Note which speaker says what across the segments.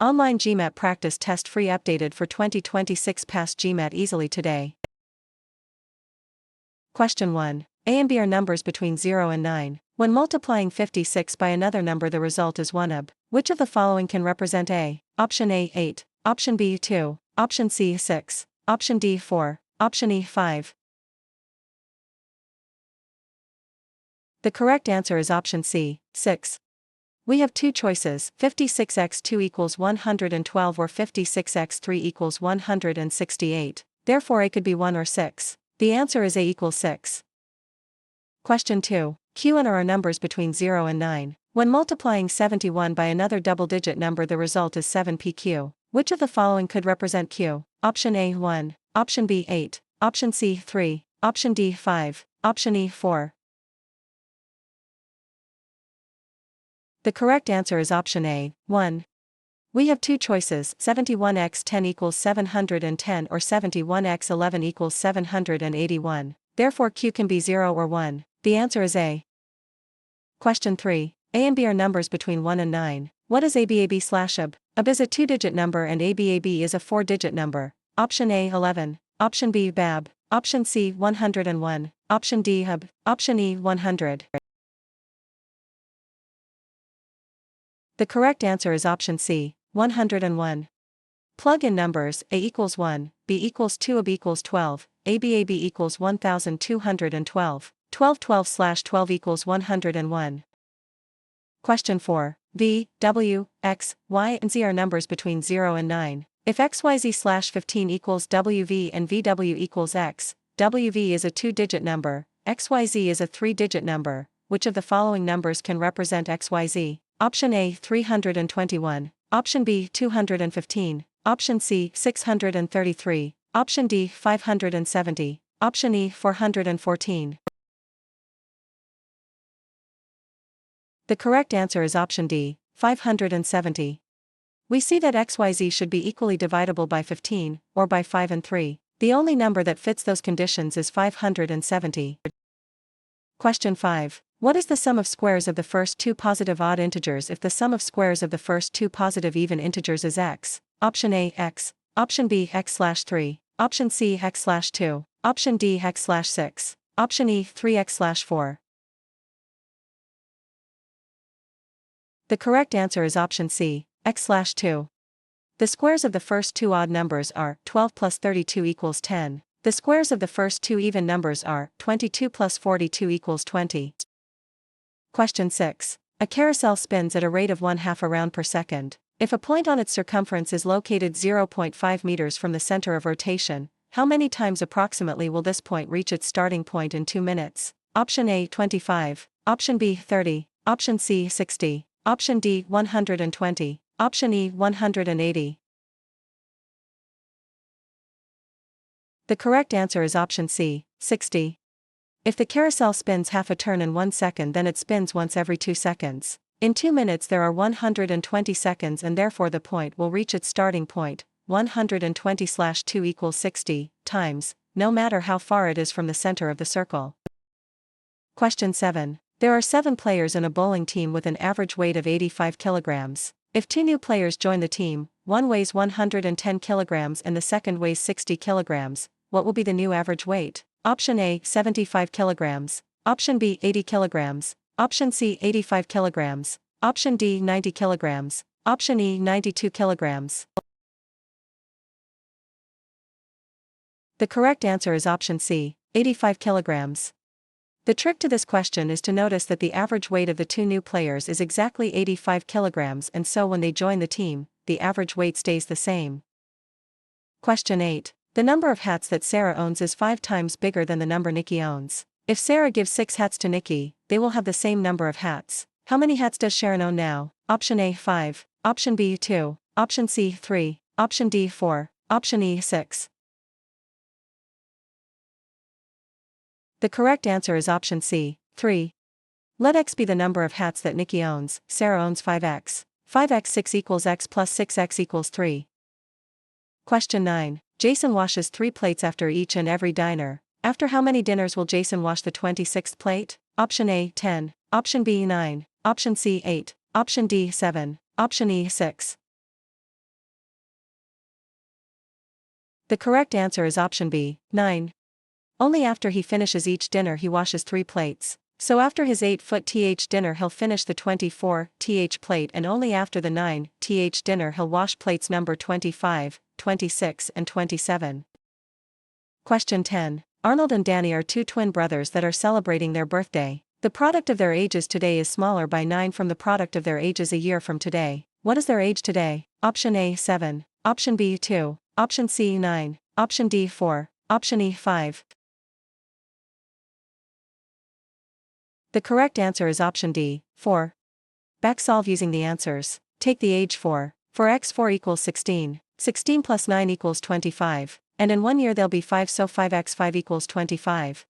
Speaker 1: Online GMAT practice test free updated for 2026. Pass GMAT easily today. Question 1. A and B are numbers between 0 and 9. When multiplying 56 by another number, the result is 1 up. Which of the following can represent A? Option A 8, option B 2, option C 6, option D 4, option E 5. The correct answer is option C, 6. We have two choices, 56x2 equals 112 or 56x3 equals 168. Therefore A could be 1 or 6. The answer is A equals 6. Question 2. Q and R are numbers between 0 and 9. When multiplying 71 by another double-digit number, the result is 7pq. Which of the following could represent Q? Option A 1, option B 8, option C 3, option D 5, option E 4. The correct answer is option A, 1. We have two choices, 71x10 equals 710 or 71x11 equals 781. Therefore Q can be 0 or 1. The answer is A. Question 3. A and B are numbers between 1 and 9. What is ABAB/AB? AB is a 2-digit number and ABAB is a 4-digit number. Option A 11, option B BAB, option C 101, option D HUB, option E 100. The correct answer is option C, 101. Plug in numbers, A equals 1, B equals 2, AB equals 12, ABAB equals 1212, 1212/12 equals 101. Question 4. V, W, X, Y and Z are numbers between 0 and 9. If XYZ/15 equals WV and VW equals X, WV is a 2-digit number, XYZ is a 3-digit number. Which of the following numbers can represent XYZ? Option A 321, option B 215, option C 633, option D 570, option E 414. The correct answer is option D, 570. We see that XYZ should be equally divisible by 15, or by 5 and 3. The only number that fits those conditions is 570. Question 5. What is the sum of squares of the first two positive odd integers if the sum of squares of the first two positive even integers is x? Option A x, option B x/3, option C x/2, option D x/6, option E 3x/4. The correct answer is option C, x/2. The squares of the first two odd numbers are 12 plus 32 equals 10. The squares of the first two even numbers are 22 plus 42 equals 20. Question 6. A carousel spins at a rate of 1/2 around per second. If a point on its circumference is located 0.5 meters from the center of rotation, how many times approximately will this point reach its starting point in 2 minutes? Option A 25, option B 30, option C 60, option D 120, option E 180. The correct answer is option C, 60. If the carousel spins half a turn in 1 second, then it spins once every 2 seconds. In 2 minutes there are 120 seconds and therefore the point will reach its starting point, 120/2 equals 60 times, no matter how far it is from the center of the circle. Question 7. There are 7 players in a bowling team with an average weight of 85 kilograms. If 2 new players join the team, one weighs 110 kilograms and the second weighs 60 kilograms, what will be the new average weight? Option A 75 kilograms, option B 80 kilograms, option C 85 kilograms, option D 90 kilograms, option E 92 kilograms. The correct answer is option C, 85 kilograms. The trick to this question is to notice that the average weight of the 2 new players is exactly 85 kilograms, and so when they join the team, the average weight stays the same. Question 8. The number of hats that Sarah owns is 5 times bigger than the number Nikki owns. If Sarah gives 6 hats to Nikki, they will have the same number of hats. How many hats does Sharon own now? Option A 5, option B 2, option C 3, option D 4, option E 6. The correct answer is option C, 3. Let x be the number of hats that Nikki owns. Sarah owns 5x. 5x6 equals x plus 6x equals 3. Question 9. Jason washes 3 plates after each and every diner. After how many dinners will Jason wash the 26th plate? Option A 10, option B 9, option C 8, option D 7, option E 6. The correct answer is option B, 9. Only after he finishes each dinner he washes 3 plates. So after his 8-foot dinner he'll finish the 24-th plate, and only after the 9-th dinner he'll wash plates number 25, 26 and 27. Question 10. Arnold and Danny are 2 twin brothers that are celebrating their birthday. The product of their ages today is smaller by 9 from the product of their ages a year from today. What is their age today? Option A, 7. Option B, 2. Option C, 9. Option D, 4. Option E, 5. The correct answer is option D, 4. Backsolve using the answers. Take the age 4. For x4 equals 16. 16 plus 9 equals 25. And in 1 year they'll be 5, so 5x5 equals 25.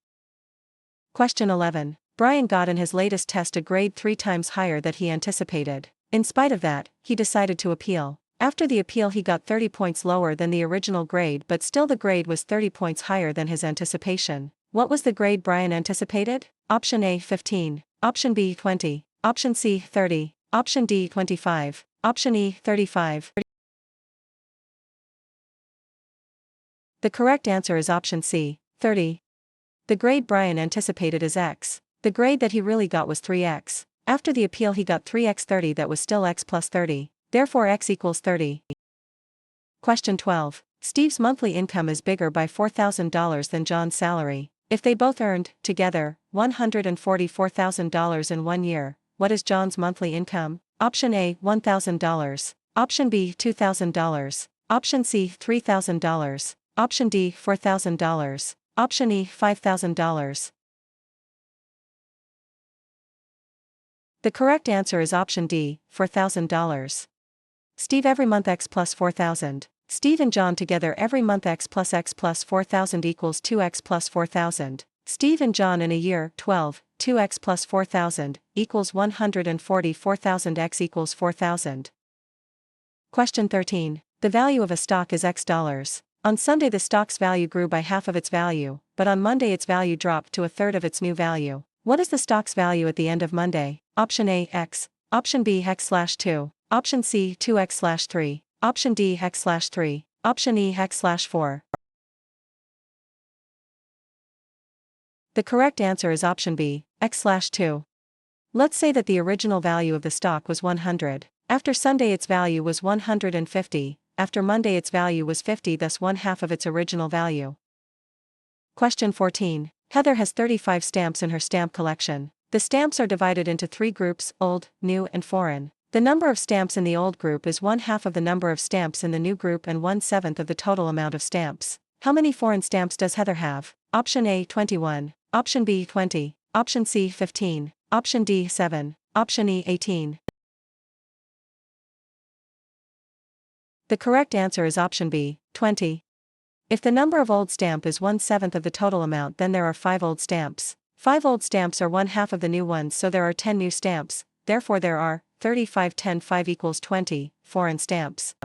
Speaker 1: Question 11. Brian got in his latest test a grade 3 times higher than he anticipated. In spite of that, he decided to appeal. After the appeal he got 30 points lower than the original grade, but still the grade was 30 points higher than his anticipation. What was the grade Brian anticipated? Option A, 15. Option B, 20. Option C, 30. Option D, 25. Option E, 35. The correct answer is option C, 30. The grade Brian anticipated is X. The grade that he really got was 3X. After the appeal he got 3x30 that was still X plus 30. Therefore X equals 30. Question 12. Steve's monthly income is bigger by $4,000 than John's salary. If they both earned, together, $144,000 in 1 year, what is John's monthly income? Option A, $1,000. Option B, $2,000. Option C, $3,000. Option D, $4,000. Option E, $5,000. The correct answer is option D, $4,000. Steve every month X plus 4,000. Steve and John together every month X plus 4,000 equals 2X plus 4,000. Steve and John in a year, 12, 2X plus 4,000, equals 144,000. X equals 4,000. Question 13. The value of a stock is X dollars. On Sunday the stock's value grew by half of its value, but on Monday its value dropped to a third of its new value. What is the stock's value at the end of Monday? Option A, X. Option B, X/2. Option C, 2X/3. Option D, X/3. Option E, X/4. The correct answer is option B, X/2. Let's say that the original value of the stock was 100. After Sunday its value was 150. After Monday its value was 50, thus 1/2 of its original value. Question 14. Heather has 35 stamps in her stamp collection. The stamps are divided into 3 groups, old, new and foreign. The number of stamps in the old group is 1/2 of the number of stamps in the new group and 1/7 of the total amount of stamps. How many foreign stamps does Heather have? Option A, 21. Option B, 20. Option C, 15. Option D, 7. Option E, 18. The correct answer is option B, 20. If the number of old stamp is 1/7 of the total amount, then there are 5 old stamps. 5 old stamps are 1/2 of the new ones, so there are 10 new stamps. Therefore there are 35 10 5 equals 20 foreign stamps.